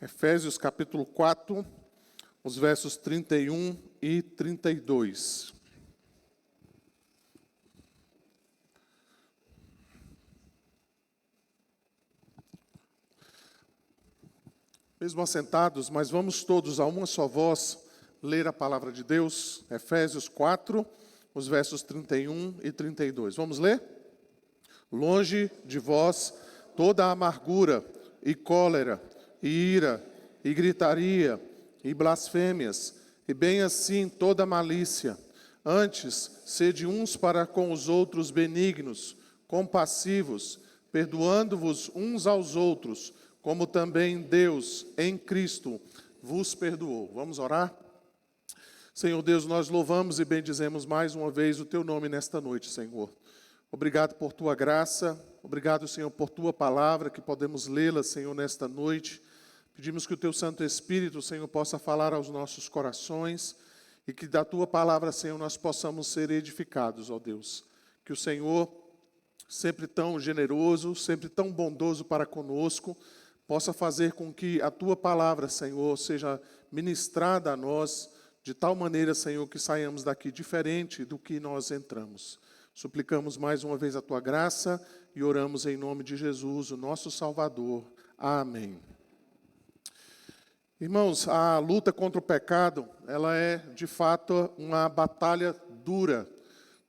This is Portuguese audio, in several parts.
Efésios capítulo 4, os versos 31 e 32. Mesmo assentados, mas vamos todos a uma só voz ler a palavra de Deus. Efésios 4, os versos 31 e 32. Vamos ler? Longe de vós toda a amargura e cólera, e ira, e gritaria, e blasfêmias, e bem assim toda malícia. Antes, sede uns para com os outros benignos, compassivos, perdoando-vos uns aos outros, como também Deus, em Cristo, vos perdoou. Vamos orar? Senhor Deus, nós louvamos e bendizemos mais uma vez o Teu nome nesta noite, Senhor. Obrigado por Tua graça, obrigado, Senhor, por Tua palavra, que podemos lê-la, Senhor, nesta noite. Pedimos que o Teu Santo Espírito, Senhor, possa falar aos nossos corações e que da Tua palavra, Senhor, nós possamos ser edificados, ó Deus. Que o Senhor, sempre tão generoso, sempre tão bondoso para conosco, possa fazer com que a Tua palavra, Senhor, seja ministrada a nós, de tal maneira, Senhor, que saiamos daqui diferente do que nós entramos. Suplicamos mais uma vez a Tua graça e oramos em nome de Jesus, o nosso Salvador. Amém. Irmãos, a luta contra o pecado, ela é, de fato, uma batalha dura.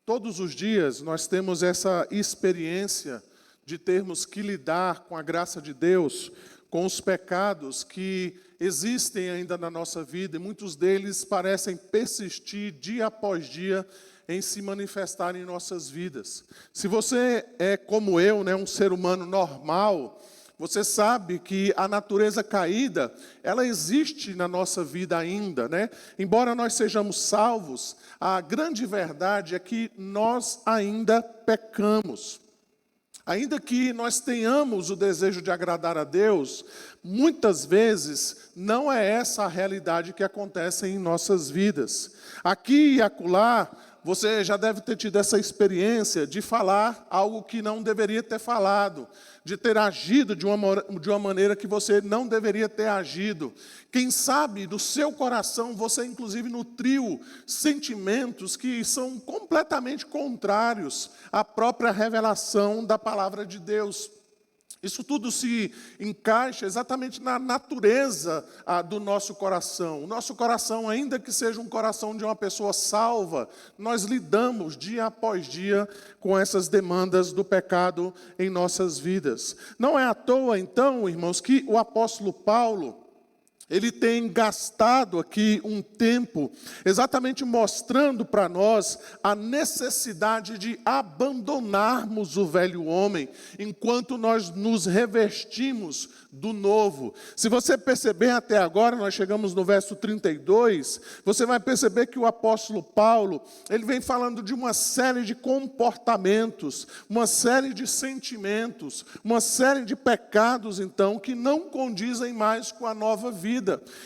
Todos os dias nós temos essa experiência de termos que lidar com a graça de Deus, com os pecados que existem ainda na nossa vida, e muitos deles parecem persistir dia após dia em se manifestar em nossas vidas. Se você é como eu, um ser humano normal, você sabe que a natureza caída, ela existe na nossa vida ainda, Embora nós sejamos salvos, a grande verdade é que nós ainda pecamos. Ainda que nós tenhamos o desejo de agradar a Deus, muitas vezes não é essa a realidade que acontece em nossas vidas. Aqui e acolá, você já deve ter tido essa experiência de falar algo que não deveria ter falado, de ter agido de uma maneira que você não deveria ter agido. Quem sabe, do seu coração, você inclusive nutriu sentimentos que são completamente contrários à própria revelação da palavra de Deus. Isso tudo se encaixa exatamente na natureza do nosso coração. O nosso coração, ainda que seja um coração de uma pessoa salva, nós lidamos dia após dia com essas demandas do pecado em nossas vidas. Não é à toa, então, irmãos, que o apóstolo Paulo, ele tem gastado aqui um tempo exatamente mostrando para nós a necessidade de abandonarmos o velho homem, enquanto nós nos revestimos do novo. Se você perceber até agora, nós chegamos no verso 32, você vai perceber que o apóstolo Paulo, ele vem falando de uma série de comportamentos, uma série de sentimentos, uma série de pecados, então, que não condizem mais com a nova vida.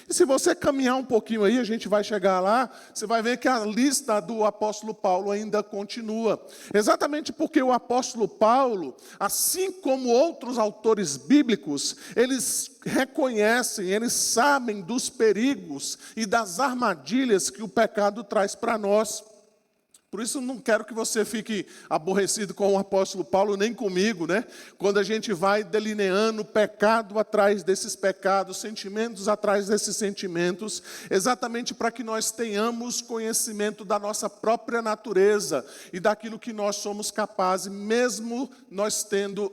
E se você caminhar um pouquinho aí, a gente vai chegar lá, você vai ver que a lista do apóstolo Paulo ainda continua. Exatamente porque o apóstolo Paulo, assim como outros autores bíblicos, eles reconhecem, eles sabem dos perigos e das armadilhas que o pecado traz para nós. Por isso, não quero que você fique aborrecido com o apóstolo Paulo, nem comigo, Quando a gente vai delineando pecado atrás desses pecados, sentimentos atrás desses sentimentos, exatamente para que nós tenhamos conhecimento da nossa própria natureza e daquilo que nós somos capazes, mesmo nós tendo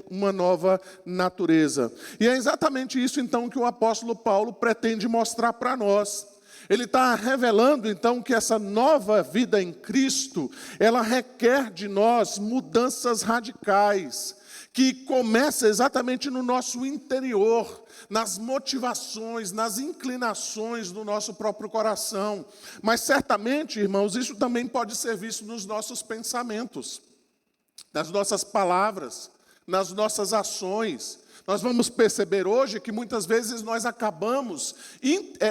uma nova natureza. E é exatamente isso, então, que o apóstolo Paulo pretende mostrar para nós. Ele está revelando, então, que essa nova vida em Cristo, ela requer de nós mudanças radicais, que começa exatamente no nosso interior, nas motivações, nas inclinações do nosso próprio coração. Mas certamente, irmãos, isso também pode ser visto nos nossos pensamentos, nas nossas palavras, nas nossas ações. Nós vamos perceber hoje que muitas vezes nós acabamos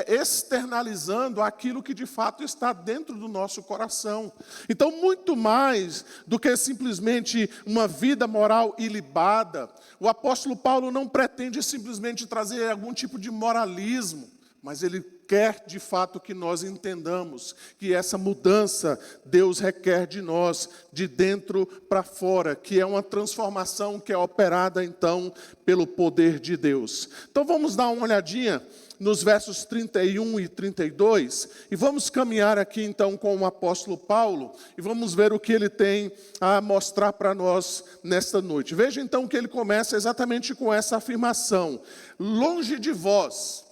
externalizando aquilo que de fato está dentro do nosso coração. Então, muito mais do que simplesmente uma vida moral ilibada, o apóstolo Paulo não pretende simplesmente trazer algum tipo de moralismo, mas ele quer de fato que nós entendamos que essa mudança Deus requer de nós, de dentro para fora, que é uma transformação que é operada então pelo poder de Deus. Então vamos dar uma olhadinha nos versos 31 e 32, e vamos caminhar aqui então com o apóstolo Paulo, e vamos ver o que ele tem a mostrar para nós nesta noite. Veja então que ele começa exatamente com essa afirmação: longe de vós.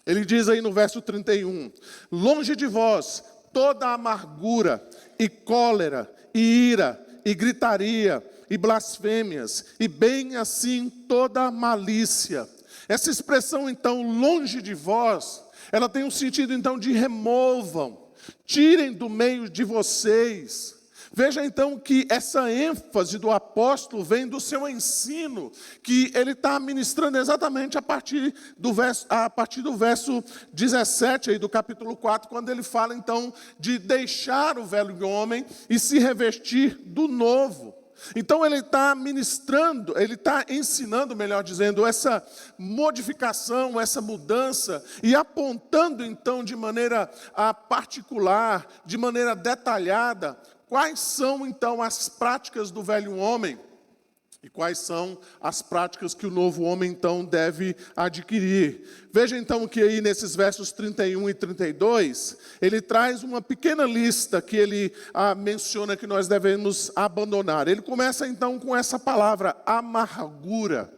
Ele diz aí no verso 31, longe de vós toda amargura e cólera e ira e gritaria e blasfêmias, e bem assim toda malícia. Essa expressão então, longe de vós, ela tem um sentido então de removam, tirem do meio de vocês. Veja então que essa ênfase do apóstolo vem do seu ensino, que ele está ministrando exatamente a partir do verso 17 aí do capítulo 4, quando ele fala então de deixar o velho homem e se revestir do novo. Então ele está ministrando, ele está ensinando, melhor dizendo, essa modificação, essa mudança, e apontando então de maneira particular, de maneira detalhada, quais são, então, as práticas do velho homem e quais são as práticas que o novo homem, então, deve adquirir. Veja, então, que aí nesses versos 31 e 32, ele traz uma pequena lista que ele menciona que nós devemos abandonar. Ele começa, então, com essa palavra, amargura.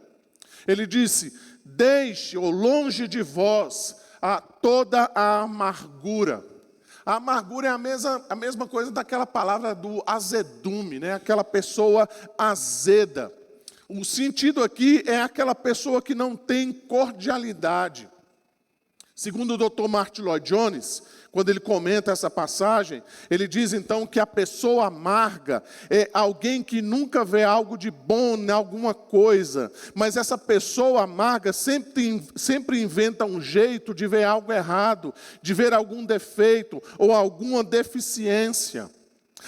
Ele disse, deixe ou longe de vós toda a amargura. A amargura é a mesma coisa daquela palavra do azedume, né? Aquela pessoa azeda. O sentido aqui é aquela pessoa que não tem cordialidade. Segundo o Dr. Martin Lloyd Jones, quando ele comenta essa passagem, ele diz então que a pessoa amarga é alguém que nunca vê algo de bom em alguma coisa, mas essa pessoa amarga sempre inventa um jeito de ver algo errado, de ver algum defeito ou alguma deficiência.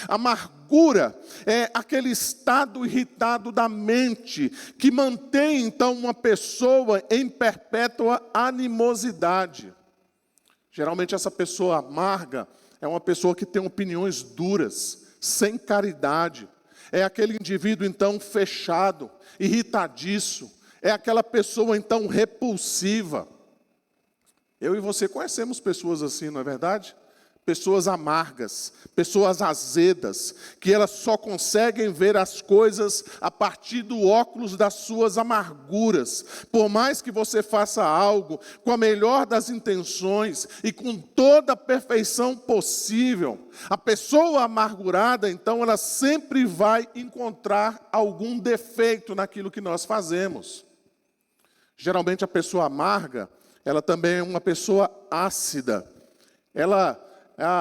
Amargura é aquele estado irritado da mente que mantém então uma pessoa em perpétua animosidade. Geralmente essa pessoa amarga é uma pessoa que tem opiniões duras, sem caridade. É aquele indivíduo então fechado, irritadiço. É aquela pessoa então repulsiva. Eu e você conhecemos pessoas assim, não é verdade? Pessoas amargas, pessoas azedas, que elas só conseguem ver as coisas a partir do óculos das suas amarguras. Por mais que você faça algo com a melhor das intenções e com toda a perfeição possível, a pessoa amargurada, então, ela sempre vai encontrar algum defeito naquilo que nós fazemos. Geralmente a pessoa amarga, ela também é uma pessoa ácida. Ela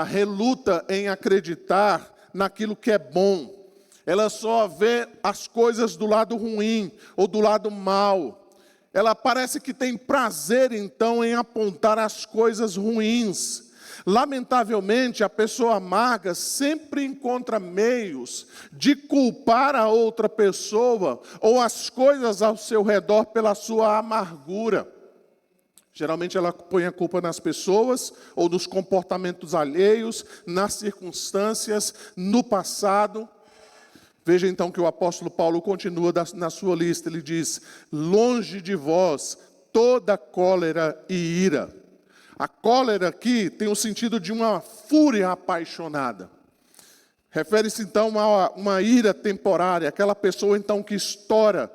reluta em acreditar naquilo que é bom. Ela só vê as coisas do lado ruim ou do lado mal. Ela parece que tem prazer, então, em apontar as coisas ruins. Lamentavelmente, a pessoa amarga sempre encontra meios de culpar a outra pessoa ou as coisas ao seu redor pela sua amargura. Geralmente ela põe a culpa nas pessoas, ou nos comportamentos alheios, nas circunstâncias, no passado. Veja então que o apóstolo Paulo continua na sua lista, ele diz, longe de vós toda cólera e ira. A cólera aqui tem o sentido de uma fúria apaixonada. Refere-se então a uma ira temporária, aquela pessoa então que estoura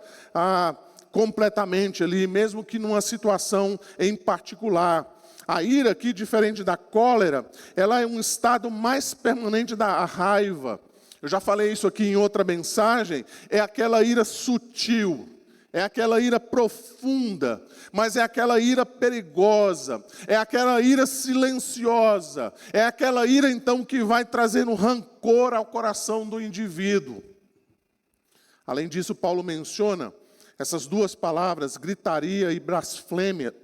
completamente ali, mesmo que numa situação em particular. A ira aqui, diferente da cólera, ela é um estado mais permanente da raiva. Eu já falei isso aqui em outra mensagem, é aquela ira sutil, é aquela ira profunda, mas é aquela ira perigosa, é aquela ira silenciosa, é aquela ira então que vai trazendo rancor ao coração do indivíduo. Além disso, Paulo menciona essas duas palavras, gritaria e blasfêmias.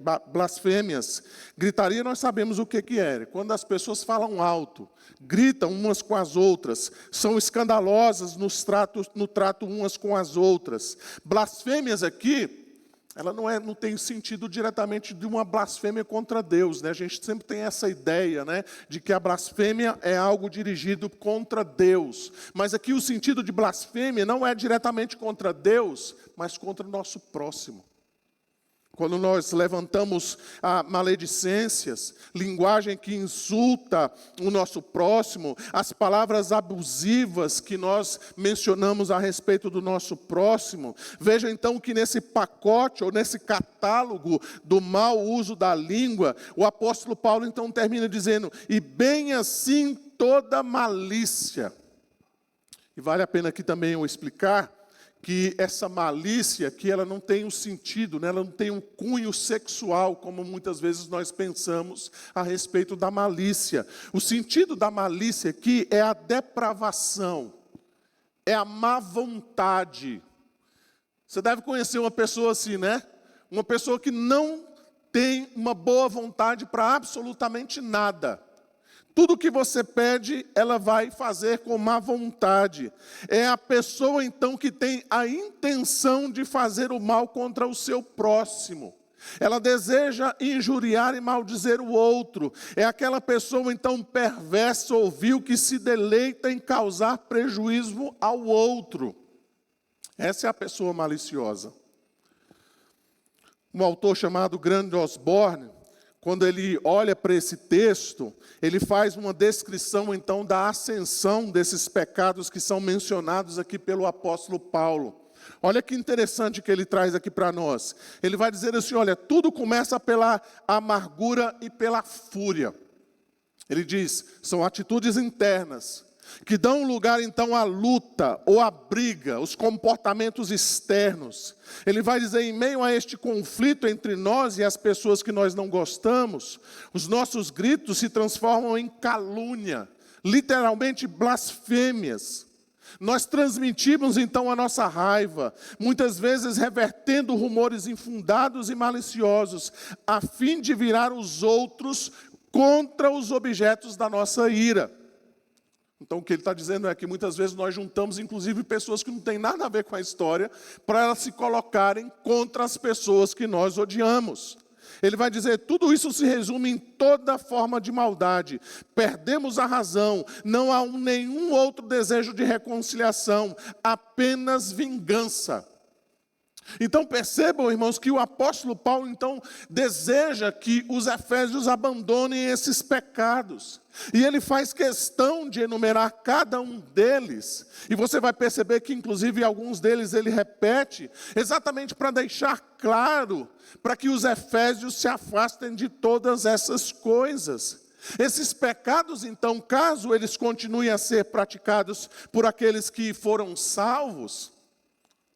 Gritaria nós sabemos o que é. Quando as pessoas falam alto, gritam umas com as outras, são escandalosas no trato umas com as outras. Blasfêmias aqui, ela não tem sentido diretamente de uma blasfêmia contra Deus, né? A gente sempre tem essa ideia, né, de que a blasfêmia é algo dirigido contra Deus. Mas aqui o sentido de blasfêmia não é diretamente contra Deus, mas contra o nosso próximo. Quando nós levantamos maledicências, linguagem que insulta o nosso próximo, as palavras abusivas que nós mencionamos a respeito do nosso próximo, veja então que nesse pacote, ou nesse catálogo do mau uso da língua, o apóstolo Paulo então termina dizendo, e bem assim toda malícia. E vale a pena aqui também eu explicar, que essa malícia, que ela não tem um sentido, né? Ela não tem um cunho sexual, como muitas vezes nós pensamos a respeito da malícia. O sentido da malícia aqui é a depravação, é a má vontade. Você deve conhecer uma pessoa assim, né? Uma pessoa que não tem uma boa vontade para absolutamente nada. Tudo que você pede, ela vai fazer com má vontade. É a pessoa, então, que tem a intenção de fazer o mal contra o seu próximo. Ela deseja injuriar e maldizer o outro. É aquela pessoa, então, perversa ou vil que se deleita em causar prejuízo ao outro. Essa é a pessoa maliciosa. Um autor chamado Grant Osborne, quando ele olha para esse texto, ele faz uma descrição, então, da ascensão desses pecados que são mencionados aqui pelo apóstolo Paulo. Olha que interessante que ele traz aqui para nós. Ele vai dizer assim, olha, tudo começa pela amargura e pela fúria. Ele diz, são atitudes internas, que dão lugar então à luta ou à briga, os comportamentos externos. Ele vai dizer, em meio a este conflito entre nós e as pessoas que nós não gostamos, os nossos gritos se transformam em calúnia, literalmente blasfêmias. Nós transmitimos então a nossa raiva, muitas vezes revertendo rumores infundados e maliciosos, a fim de virar os outros contra os objetos da nossa ira. Então o que ele está dizendo é que muitas vezes nós juntamos inclusive pessoas que não têm nada a ver com a história, para elas se colocarem contra as pessoas que nós odiamos. Ele vai dizer, tudo isso se resume em toda forma de maldade. Perdemos a razão, não há nenhum outro desejo de reconciliação, apenas vingança. Então percebam, irmãos, que o apóstolo Paulo, então, deseja que os efésios abandonem esses pecados. E ele faz questão de enumerar cada um deles. E você vai perceber que, inclusive, alguns deles ele repete, exatamente para deixar claro, para que os efésios se afastem de todas essas coisas. Esses pecados, então, caso eles continuem a ser praticados por aqueles que foram salvos,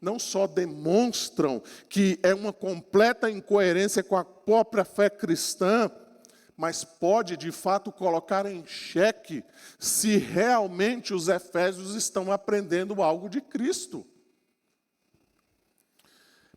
não só demonstram que é uma completa incoerência com a própria fé cristã, mas pode, de fato, colocar em xeque se realmente os efésios estão aprendendo algo de Cristo.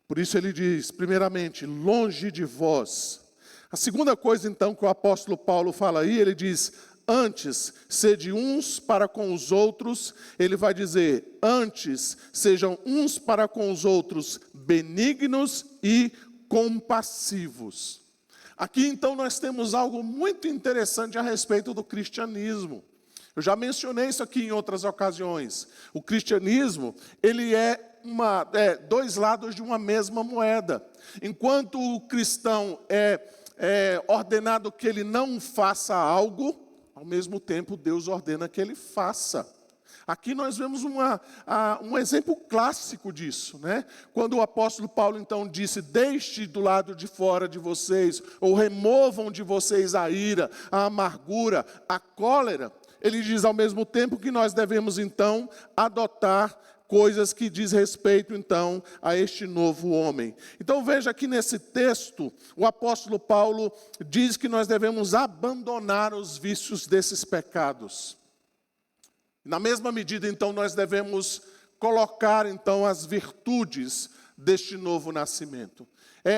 Por isso ele diz, primeiramente, longe de vós. A segunda coisa, então, que o apóstolo Paulo fala aí, ele diz, antes, sede uns para com os outros, ele vai dizer, antes, sejam uns para com os outros benignos e compassivos. Aqui, então, nós temos algo muito interessante a respeito do cristianismo. Eu já mencionei isso aqui em outras ocasiões. O cristianismo, ele é dois lados de uma mesma moeda. Enquanto o cristão é ordenado que ele não faça algo, ao mesmo tempo Deus ordena que ele faça. Aqui nós vemos um exemplo clássico disso, né? Quando o apóstolo Paulo então disse, deixe do lado de fora de vocês, ou removam de vocês a ira, a amargura, a cólera, ele diz ao mesmo tempo que nós devemos então adotar coisas que diz respeito então a este novo homem. Então veja que nesse texto, o apóstolo Paulo diz que nós devemos abandonar os vícios desses pecados. Na mesma medida, então, nós devemos colocar, então, as virtudes deste novo nascimento.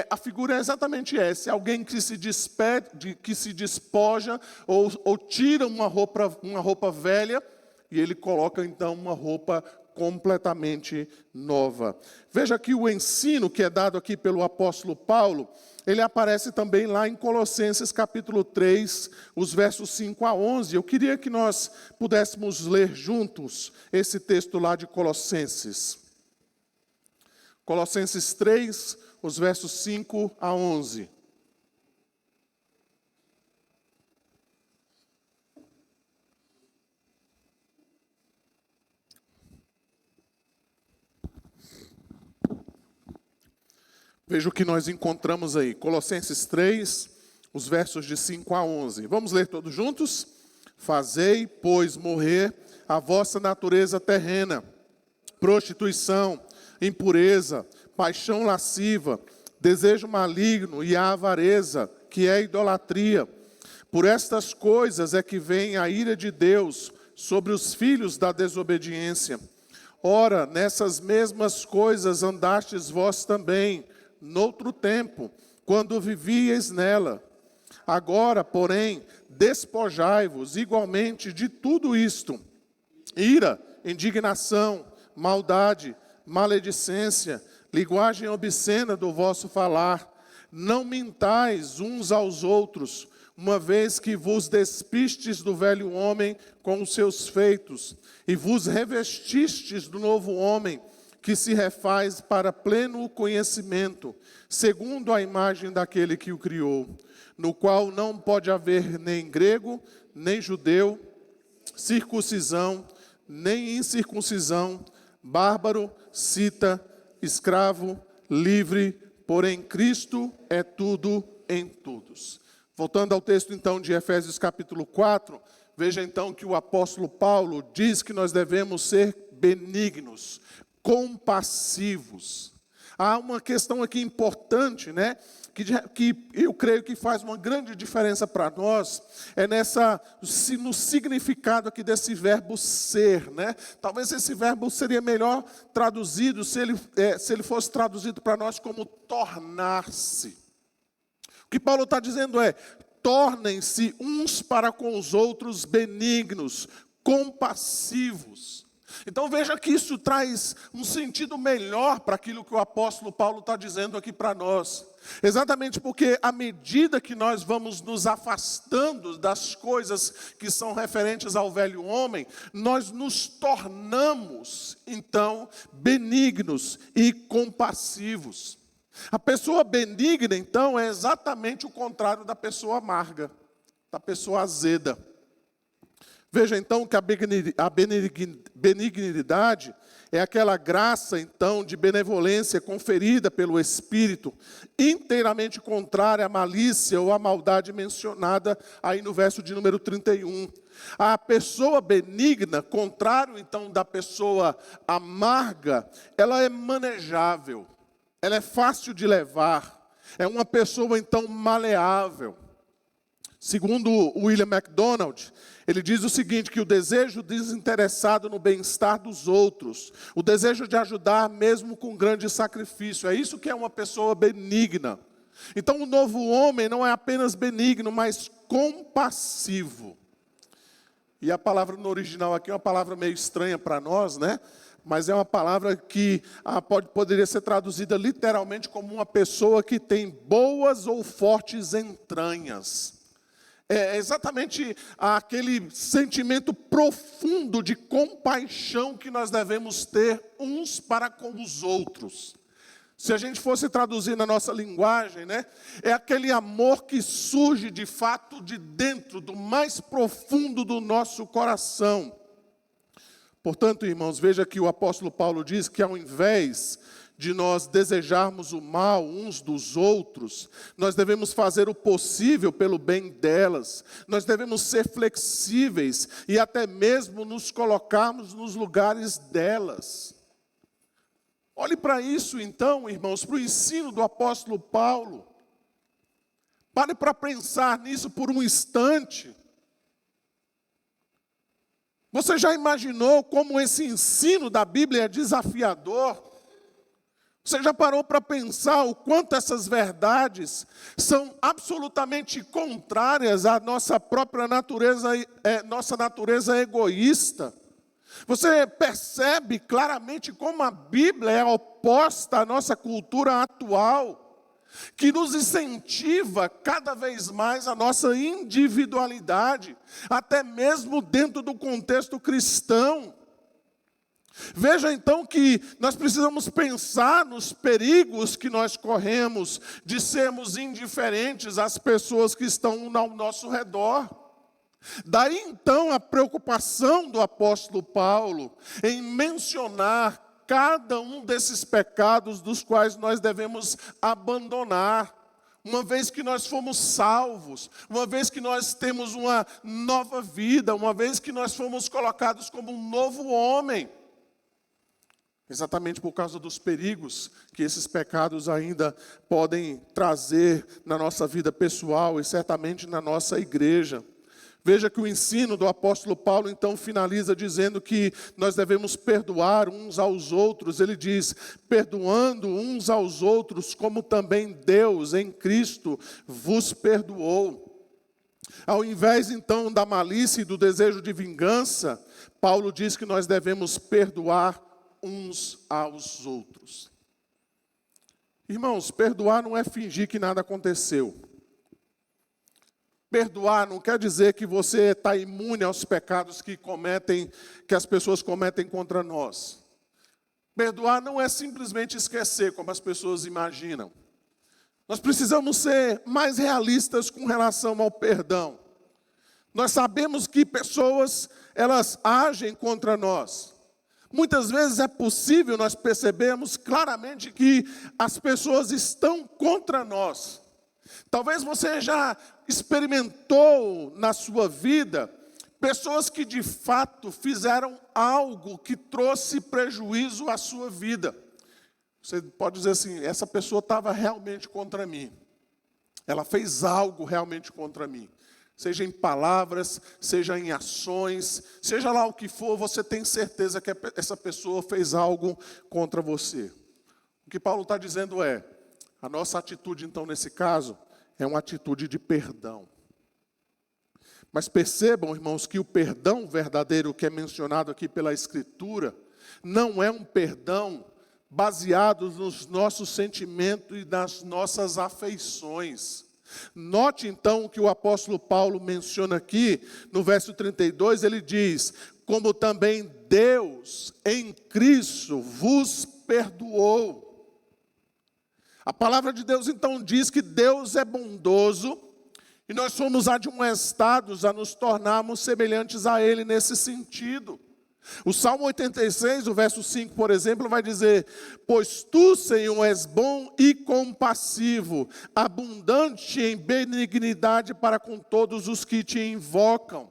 A figura é exatamente essa, alguém que se despede, que se despoja ou tira uma roupa velha e ele coloca então uma roupa completamente nova. Veja que o ensino que é dado aqui pelo apóstolo Paulo, ele aparece também lá em Colossenses capítulo 3, os versos 5 a 11. Eu queria que nós pudéssemos ler juntos esse texto lá de Colossenses. Colossenses 3, os versos 5 a 11. Veja o que nós encontramos aí. Colossenses 3, os versos de 5 a 11. Vamos ler todos juntos? Fazei, pois, morrer a vossa natureza terrena, prostituição, impureza, paixão lasciva, desejo maligno e a avareza, que é idolatria. Por estas coisas é que vem a ira de Deus sobre os filhos da desobediência. Ora, nessas mesmas coisas andastes vós também, noutro tempo, quando vivíeis nela. Agora, porém, despojai-vos igualmente de tudo isto: ira, indignação, maldade, maledicência, linguagem obscena do vosso falar. Não mintais uns aos outros, uma vez que vos despistes do velho homem com os seus feitos, e vos revestistes do novo homem, que se refaz para pleno conhecimento, segundo a imagem daquele que o criou, no qual não pode haver nem grego, nem judeu, circuncisão, nem incircuncisão, bárbaro, cita, escravo, livre, porém Cristo é tudo em todos. Voltando ao texto então de Efésios capítulo 4, veja então que o apóstolo Paulo diz que nós devemos ser benignos, compassivos. Há uma questão aqui importante, né? Que eu creio que faz uma grande diferença para nós, no significado aqui desse verbo ser, né? Talvez esse verbo seria melhor traduzido, se ele fosse traduzido para nós como tornar-se. O que Paulo está dizendo é: tornem-se uns para com os outros benignos, compassivos. Então veja que isso traz um sentido melhor para aquilo que o apóstolo Paulo está dizendo aqui para nós. Exatamente porque à medida que nós vamos nos afastando das coisas que são referentes ao velho homem, nós nos tornamos, então, benignos e compassivos. A pessoa benigna, então, é exatamente o contrário da pessoa amarga, da pessoa azeda. Veja então que a benignidade é aquela graça então de benevolência conferida pelo Espírito, inteiramente contrária à malícia ou à maldade mencionada aí no verso de número 31. A pessoa benigna, contrário então da pessoa amarga, ela é manejável, ela é fácil de levar, é uma pessoa então maleável. Segundo William MacDonald, ele diz o seguinte, que o desejo desinteressado no bem-estar dos outros, o desejo de ajudar mesmo com grande sacrifício, é isso que é uma pessoa benigna. Então o novo homem não é apenas benigno, mas compassivo. E a palavra no original aqui é uma palavra meio estranha para nós, né? Mas é uma palavra que poderia ser traduzida literalmente como uma pessoa que tem boas ou fortes entranhas. É exatamente aquele sentimento profundo de compaixão que nós devemos ter uns para com os outros. Se a gente fosse traduzir na nossa linguagem, né, é aquele amor que surge de fato de dentro, do mais profundo do nosso coração. Portanto, irmãos, veja que o apóstolo Paulo diz que ao invés de nós desejarmos o mal uns dos outros, nós devemos fazer o possível pelo bem delas, nós devemos ser flexíveis e até mesmo nos colocarmos nos lugares delas. Olhe para isso então, irmãos, para o ensino do apóstolo Paulo. Pare para pensar nisso por um instante. Você já imaginou como esse ensino da Bíblia é desafiador? Você já parou para pensar o quanto essas verdades são absolutamente contrárias à nossa própria natureza, nossa natureza egoísta? Você percebe claramente como a Bíblia é oposta à nossa cultura atual, que nos incentiva cada vez mais a nossa individualidade, até mesmo dentro do contexto cristão. Veja então que nós precisamos pensar nos perigos que nós corremos de sermos indiferentes às pessoas que estão ao nosso redor. Daí então a preocupação do apóstolo Paulo em mencionar cada um desses pecados dos quais nós devemos abandonar, uma vez que nós fomos salvos, uma vez que nós temos uma nova vida, uma vez que nós fomos colocados como um novo homem. Exatamente por causa dos perigos que esses pecados ainda podem trazer na nossa vida pessoal e certamente na nossa igreja. Veja que o ensino do apóstolo Paulo então finaliza dizendo que nós devemos perdoar uns aos outros. Ele diz, perdoando uns aos outros, como também Deus em Cristo vos perdoou. Ao invés então da malícia e do desejo de vingança, Paulo diz que nós devemos perdoar uns aos outros. Irmãos, perdoar não é fingir que nada aconteceu. Perdoar não quer dizer que você está imune aos pecados que as pessoas cometem contra nós. Perdoar não é simplesmente esquecer, como as pessoas imaginam. Nós precisamos ser mais realistas com relação ao perdão. Nós sabemos que pessoas, elas agem contra nós. Muitas vezes é possível nós percebermos claramente que as pessoas estão contra nós. Talvez você já experimentou na sua vida pessoas que de fato fizeram algo que trouxe prejuízo à sua vida. Você pode dizer assim, essa pessoa estava realmente contra mim. Ela fez algo realmente contra mim. Seja em palavras, seja em ações, seja lá o que for, você tem certeza que essa pessoa fez algo contra você. O que Paulo está dizendo é, a nossa atitude então nesse caso, é uma atitude de perdão. Mas percebam, irmãos, que o perdão verdadeiro que é mencionado aqui pela Escritura, não é um perdão baseado nos nossos sentimentos e nas nossas afeições. Note então o que o apóstolo Paulo menciona aqui, no verso 32, ele diz, como também Deus em Cristo vos perdoou. A palavra de Deus então diz que Deus é bondoso e nós somos admoestados a nos tornarmos semelhantes a Ele nesse sentido. O Salmo 86, o verso 5, por exemplo, vai dizer, pois tu, Senhor, és bom e compassivo, abundante em benignidade para com todos os que te invocam.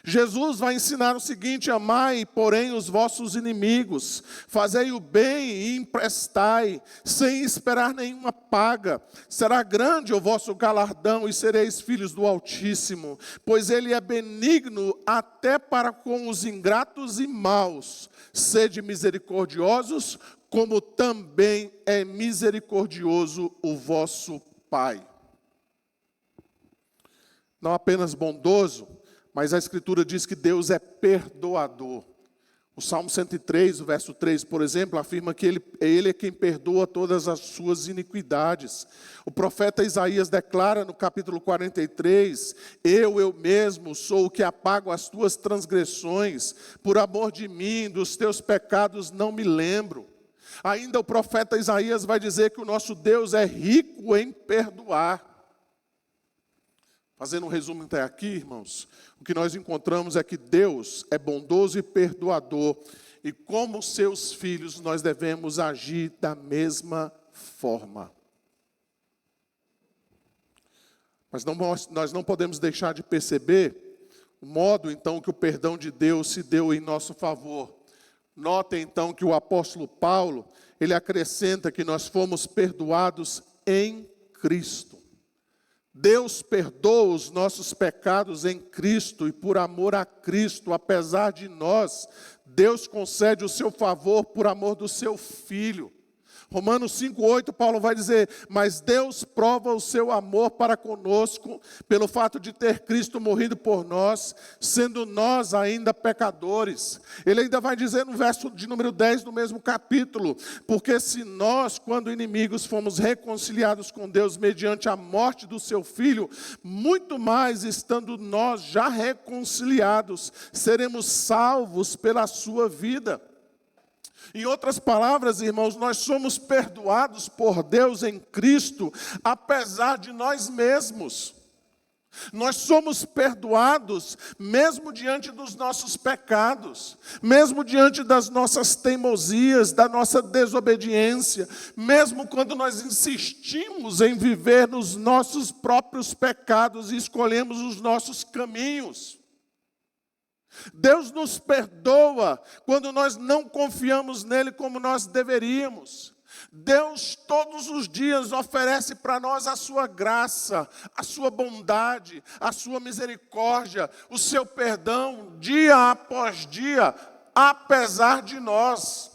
Jesus vai ensinar o seguinte, amai, porém, os vossos inimigos, fazei o bem e emprestai, sem esperar nenhuma paga. Será grande o vosso galardão e sereis filhos do Altíssimo, pois Ele é benigno até para com os ingratos e maus. Sede misericordiosos, como também é misericordioso o vosso Pai. Não apenas bondoso, mas a Escritura diz que Deus é perdoador. O Salmo 103, o verso 3, por exemplo, afirma que Ele é quem perdoa todas as suas iniquidades. O profeta Isaías declara no capítulo 43, eu mesmo sou o que apago as tuas transgressões, por amor de mim, dos teus pecados não me lembro. Ainda o profeta Isaías vai dizer que o nosso Deus é rico em perdoar. Fazendo um resumo até aqui, irmãos, o que nós encontramos é que Deus é bondoso e perdoador, e como seus filhos nós devemos agir da mesma forma. Mas nós não podemos deixar de perceber o modo então que o perdão de Deus se deu em nosso favor. Notem então que o apóstolo Paulo, ele acrescenta que nós fomos perdoados em Cristo. Deus perdoa os nossos pecados em Cristo e por amor a Cristo, apesar de nós, Deus concede o seu favor por amor do seu Filho. Romanos 5,8, Paulo vai dizer: mas Deus prova o seu amor para conosco, pelo fato de ter Cristo morrido por nós, sendo nós ainda pecadores. Ele ainda vai dizer no verso de número 10 do mesmo capítulo: porque se nós, quando inimigos, fomos reconciliados com Deus mediante a morte do seu Filho, muito mais, estando nós já reconciliados, seremos salvos pela sua vida. Em outras palavras, irmãos, nós somos perdoados por Deus em Cristo, apesar de nós mesmos. Nós somos perdoados mesmo diante dos nossos pecados, mesmo diante das nossas teimosias, da nossa desobediência, mesmo quando nós insistimos em viver nos nossos próprios pecados e escolhemos os nossos caminhos. Deus nos perdoa quando nós não confiamos nele como nós deveríamos. Deus todos os dias oferece para nós a sua graça, a sua bondade, a sua misericórdia, o seu perdão, dia após dia, apesar de nós.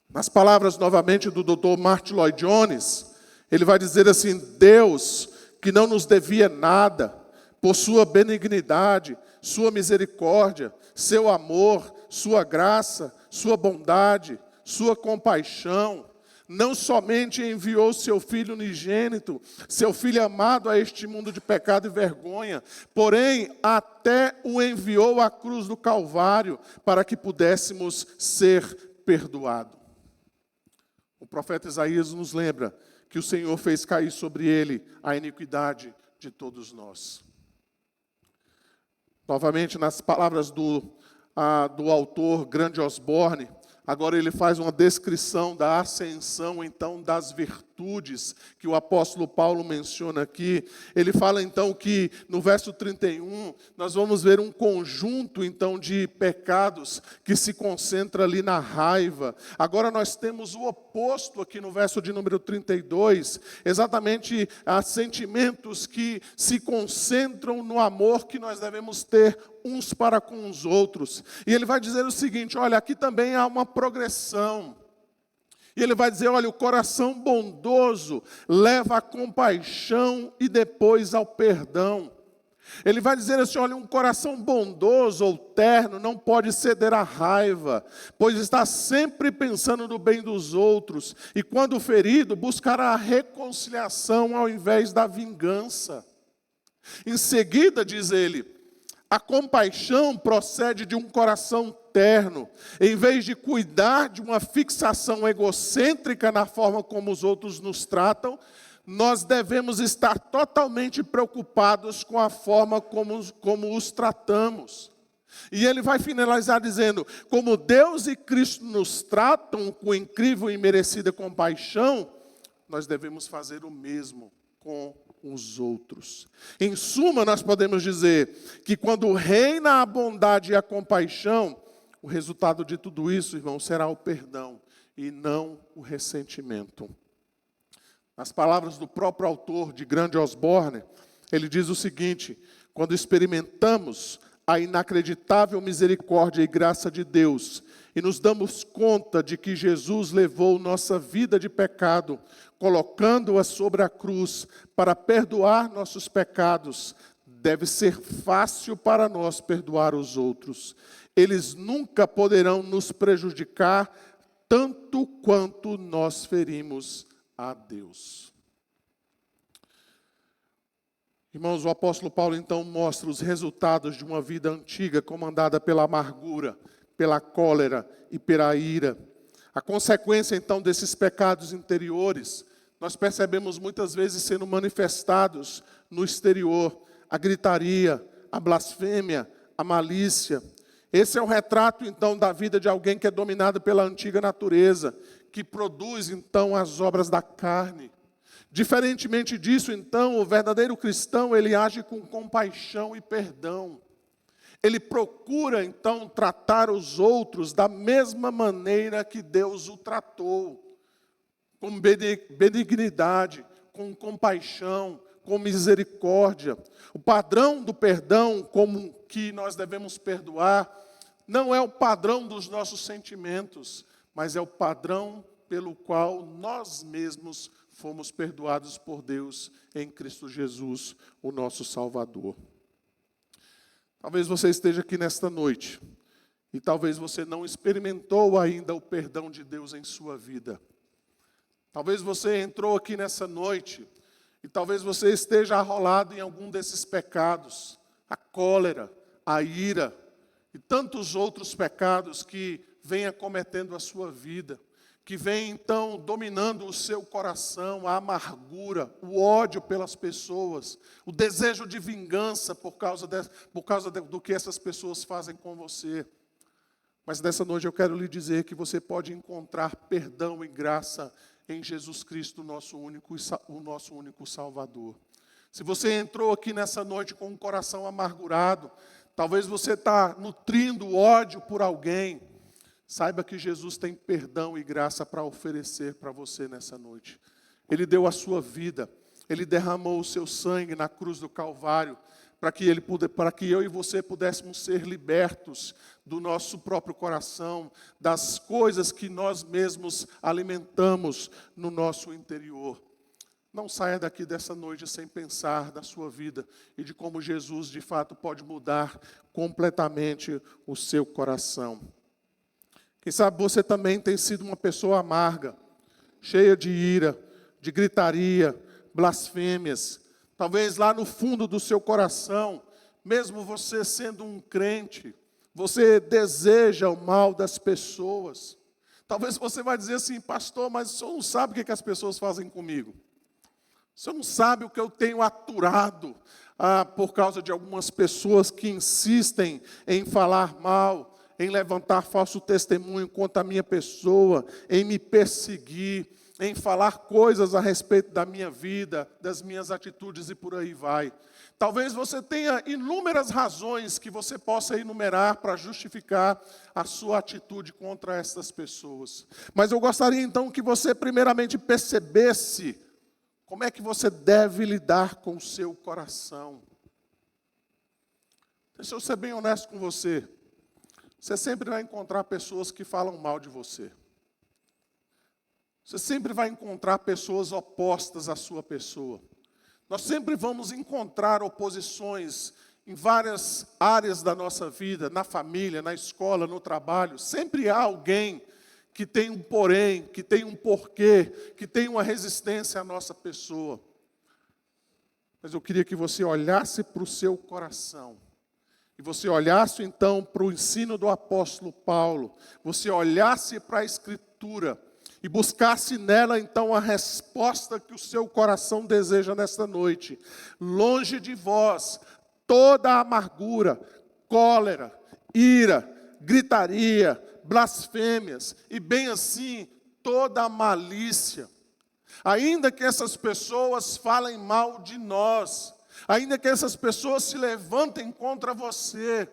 Nas palavras novamente do Dr. Martyn Lloyd-Jones, ele vai dizer assim: Deus, que não nos devia nada, por sua benignidade, sua misericórdia, seu amor, sua graça, sua bondade, sua compaixão, não somente enviou seu Filho unigênito, seu Filho amado a este mundo de pecado e vergonha, porém até o enviou à cruz do Calvário, para que pudéssemos ser perdoados. O profeta Isaías nos lembra que o Senhor fez cair sobre ele a iniquidade de todos nós. Novamente, nas palavras do autor Grande Osborne, agora ele faz uma descrição da ascensão, então, das virtudes que o apóstolo Paulo menciona aqui. Ele fala, então, que no verso 31, nós vamos ver um conjunto, então, de pecados que se concentra ali na raiva. Agora nós temos o oposto aqui no verso de número 32, exatamente sentimentos que se concentram no amor que nós devemos ter uns para com os outros. E ele vai dizer o seguinte: olha, aqui também há uma progressão. E ele vai dizer: olha, o coração bondoso leva à compaixão e depois ao perdão. Ele vai dizer assim: olha, um coração bondoso ou terno não pode ceder à raiva, pois está sempre pensando no bem dos outros, e quando ferido, buscará a reconciliação ao invés da vingança. Em seguida, diz ele, a compaixão procede de um coração terno. Em vez de cuidar de uma fixação egocêntrica na forma como os outros nos tratam, nós devemos estar totalmente preocupados com a forma como os tratamos. E ele vai finalizar dizendo: como Deus e Cristo nos tratam com incrível e merecida compaixão, nós devemos fazer o mesmo com os outros. Em suma, nós podemos dizer que quando reina a bondade e a compaixão, o resultado de tudo isso, irmão, será o perdão e não o ressentimento. Nas palavras do próprio autor de Grande Osborne, ele diz o seguinte: quando experimentamos a inacreditável misericórdia e graça de Deus e nos damos conta de que Jesus levou nossa vida de pecado, colocando-a sobre a cruz para perdoar nossos pecados, deve ser fácil para nós perdoar os outros. Eles nunca poderão nos prejudicar tanto quanto nós ferimos a Deus. Irmãos, o apóstolo Paulo então mostra os resultados de uma vida antiga comandada pela amargura, pela cólera e pela ira. A consequência então desses pecados interiores, nós percebemos muitas vezes sendo manifestados no exterior: a gritaria, a blasfêmia, a malícia. Esse é o retrato então da vida de alguém que é dominado pela antiga natureza, que produz então as obras da carne. Diferentemente disso, então, o verdadeiro cristão, ele age com compaixão e perdão. Ele procura, então, tratar os outros da mesma maneira que Deus o tratou, com benignidade, com compaixão, com misericórdia. O padrão do perdão, como que nós devemos perdoar, não é o padrão dos nossos sentimentos, mas é o padrão pelo qual nós mesmos fomos perdoados por Deus em Cristo Jesus, o nosso Salvador. Talvez você esteja aqui nesta noite e talvez você não experimentou ainda o perdão de Deus em sua vida. Talvez você entrou aqui nessa noite e talvez você esteja arrolado em algum desses pecados, a cólera, a ira e tantos outros pecados que vêm acometendo a sua vida, que vêm então dominando o seu coração, a amargura, o ódio pelas pessoas, o desejo de vingança por causa do que essas pessoas fazem com você. Mas nessa noite eu quero lhe dizer que você pode encontrar perdão e graça em Jesus Cristo, o nosso único Salvador. Se você entrou aqui nessa noite com um coração amargurado, talvez você está nutrindo ódio por alguém, saiba que Jesus tem perdão e graça para oferecer para você nessa noite. Ele deu a sua vida, Ele derramou o seu sangue na cruz do Calvário, para que eu e você pudéssemos ser libertos do nosso próprio coração, das coisas que nós mesmos alimentamos no nosso interior. Não saia daqui dessa noite sem pensar da sua vida e de como Jesus, de fato, pode mudar completamente o seu coração. Quem sabe você também tem sido uma pessoa amarga, cheia de ira, de gritaria, blasfêmias. Talvez lá no fundo do seu coração, mesmo você sendo um crente, você deseja o mal das pessoas. Talvez você vai dizer assim, pastor, mas o senhor não sabe o que as pessoas fazem comigo. O senhor não sabe o que eu tenho aturado por causa de algumas pessoas que insistem em falar mal, em levantar falso testemunho contra a minha pessoa, em me perseguir, em falar coisas a respeito da minha vida, das minhas atitudes e por aí vai. Talvez você tenha inúmeras razões que você possa enumerar para justificar a sua atitude contra essas pessoas. Mas eu gostaria então que você primeiramente percebesse como é que você deve lidar com o seu coração. Deixa eu ser bem honesto com você. Você sempre vai encontrar pessoas que falam mal de você. Você sempre vai encontrar pessoas opostas à sua pessoa. Nós sempre vamos encontrar oposições em várias áreas da nossa vida, na família, na escola, no trabalho. Sempre há alguém que tem um porém, que tem um porquê, que tem uma resistência à nossa pessoa. Mas eu queria que você olhasse para o seu coração. E você olhasse então para o ensino do apóstolo Paulo. Você olhasse para a Escritura. E buscasse nela, então, a resposta que o seu coração deseja nesta noite. Longe de vós, toda a amargura, cólera, ira, gritaria, blasfêmias, e bem assim, toda a malícia. Ainda que essas pessoas falem mal de nós, ainda que essas pessoas se levantem contra você,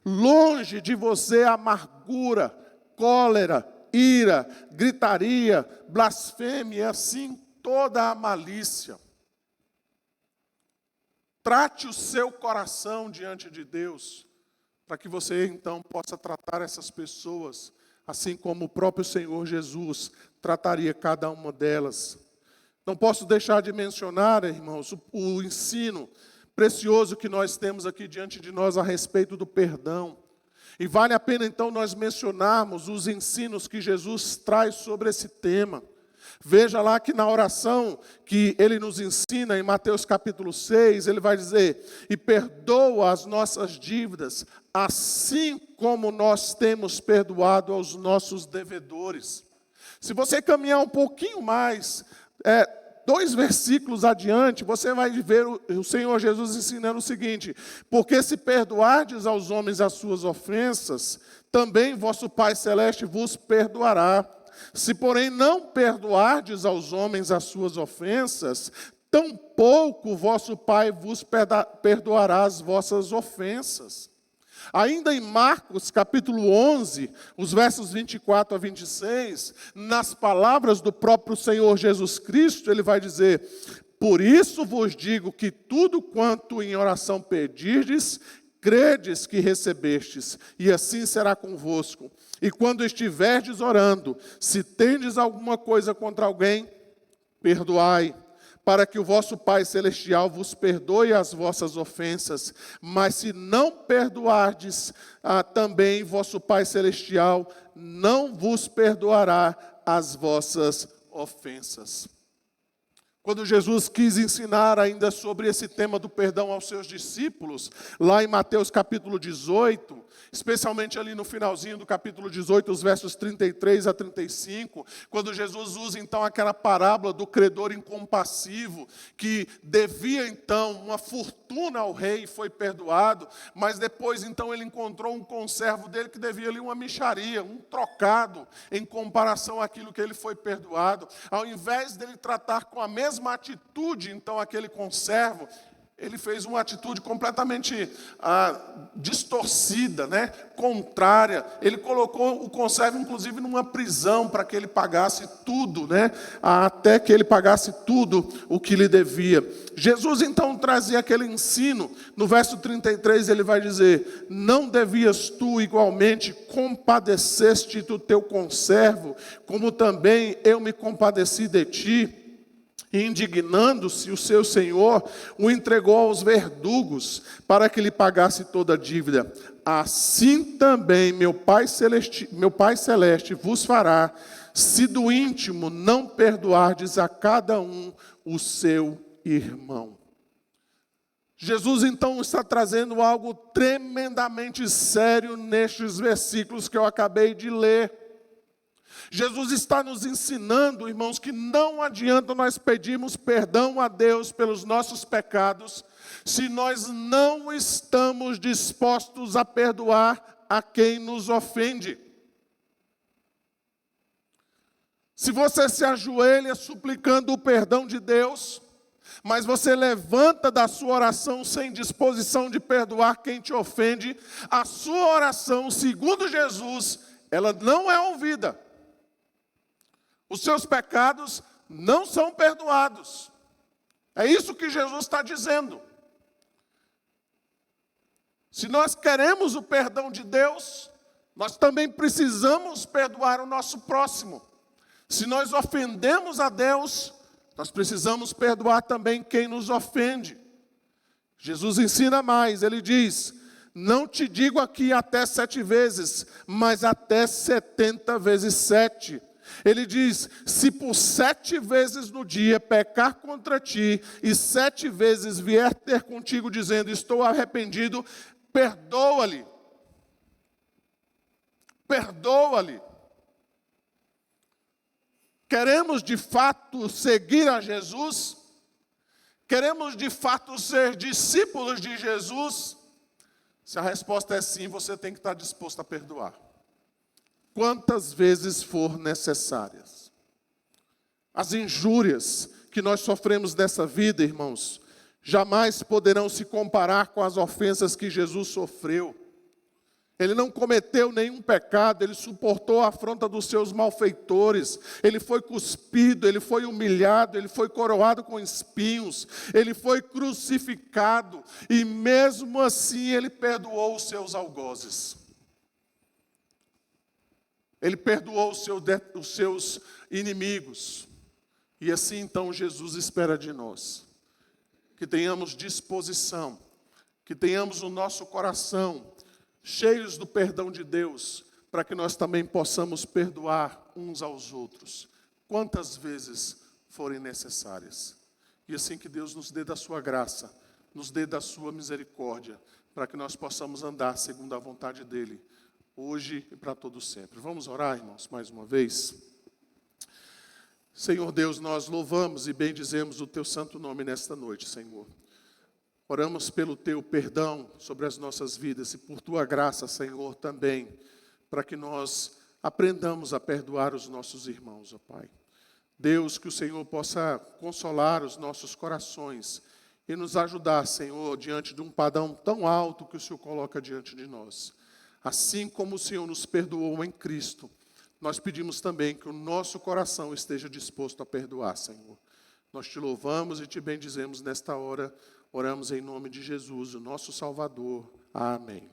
longe de você a amargura, cólera, ira, gritaria, blasfêmia, e assim toda a malícia. Trate o seu coração diante de Deus, para que você então possa tratar essas pessoas, assim como o próprio Senhor Jesus trataria cada uma delas. Não posso deixar de mencionar, irmãos, o ensino precioso que nós temos aqui diante de nós a respeito do perdão. E vale a pena, então, nós mencionarmos os ensinos que Jesus traz sobre esse tema. Veja lá que na oração que ele nos ensina, em Mateus capítulo 6, ele vai dizer, e perdoa as nossas dívidas, assim como nós temos perdoado aos nossos devedores. Se você caminhar um pouquinho mais, 2 versículos adiante, você vai ver o Senhor Jesus ensinando o seguinte, porque se perdoardes aos homens as suas ofensas, também vosso Pai Celeste vos perdoará. Se, porém, não perdoardes aos homens as suas ofensas, tampouco vosso Pai vos perdoará as vossas ofensas. Ainda em Marcos, capítulo 11, os versos 24 a 26, nas palavras do próprio Senhor Jesus Cristo, ele vai dizer, por isso vos digo que tudo quanto em oração pedirdes, credes que recebestes, e assim será convosco. E quando estiverdes orando, se tendes alguma coisa contra alguém, perdoai, para que o vosso Pai Celestial vos perdoe as vossas ofensas. Mas se não perdoardes, também vosso Pai Celestial não vos perdoará as vossas ofensas. Quando Jesus quis ensinar ainda sobre esse tema do perdão aos seus discípulos, lá em Mateus capítulo 18, especialmente ali no finalzinho do capítulo 18, os versos 33 a 35, quando Jesus usa então aquela parábola do credor incompassivo, que devia então uma fortuna ao rei e foi perdoado, mas depois então ele encontrou um conservo dele que devia ali uma mixaria, um trocado em comparação àquilo que ele foi perdoado. Ao invés dele tratar com a mesma atitude, então, aquele conservo, ele fez uma atitude completamente distorcida, né? Contrária. Ele colocou o conservo, inclusive, numa prisão para que ele pagasse tudo, né? Até que ele pagasse tudo o que lhe devia. Jesus, então, trazia aquele ensino. No verso 33, ele vai dizer: não devias tu, igualmente, compadecer-te do teu conservo, como também eu me compadeci de ti? E indignando-se, o seu senhor o entregou aos verdugos para que lhe pagasse toda a dívida. Assim também meu Pai Celeste vos fará, se do íntimo não perdoardes a cada um o seu irmão. Jesus então está trazendo algo tremendamente sério nestes versículos que eu acabei de ler. Jesus está nos ensinando, irmãos, que não adianta nós pedirmos perdão a Deus pelos nossos pecados, se nós não estamos dispostos a perdoar a quem nos ofende. Se você se ajoelha suplicando o perdão de Deus, mas você levanta da sua oração sem disposição de perdoar quem te ofende, a sua oração, segundo Jesus, ela não é ouvida. Os seus pecados não são perdoados. É isso que Jesus está dizendo. Se nós queremos o perdão de Deus, nós também precisamos perdoar o nosso próximo. Se nós ofendemos a Deus, nós precisamos perdoar também quem nos ofende. Jesus ensina mais, ele diz: não te digo aqui até 7 vezes, mas até 70 vezes 7. Ele diz: se por 7 vezes no dia pecar contra ti, e 7 vezes vier ter contigo dizendo, estou arrependido, perdoa-lhe. Perdoa-lhe. Queremos de fato seguir a Jesus? Queremos de fato ser discípulos de Jesus? Se a resposta é sim, você tem que estar disposto a perdoar. Quantas vezes for necessárias. As injúrias que nós sofremos nessa vida, irmãos, jamais poderão se comparar com as ofensas que Jesus sofreu. Ele não cometeu nenhum pecado, ele suportou a afronta dos seus malfeitores, ele foi cuspido, ele foi humilhado, ele foi coroado com espinhos, ele foi crucificado, e mesmo assim ele perdoou os seus algozes. Ele perdoou os seus inimigos. E assim então Jesus espera de nós que tenhamos disposição, que tenhamos o nosso coração cheios do perdão de Deus, para que nós também possamos perdoar uns aos outros, quantas vezes forem necessárias. E assim que Deus nos dê da sua graça, nos dê da sua misericórdia, para que nós possamos andar segundo a vontade dEle, hoje e para todo sempre. Vamos orar, irmãos, mais uma vez? Senhor Deus, nós louvamos e bendizemos o Teu santo nome nesta noite, Senhor. Oramos pelo Teu perdão sobre as nossas vidas e por Tua graça, Senhor, também, para que nós aprendamos a perdoar os nossos irmãos, ó Pai. Deus, que o Senhor possa consolar os nossos corações e nos ajudar, Senhor, diante de um padrão tão alto que o Senhor coloca diante de nós. Assim como o Senhor nos perdoou em Cristo, nós pedimos também que o nosso coração esteja disposto a perdoar, Senhor. Nós Te louvamos e Te bendizemos nesta hora. Oramos em nome de Jesus, o nosso Salvador. Amém.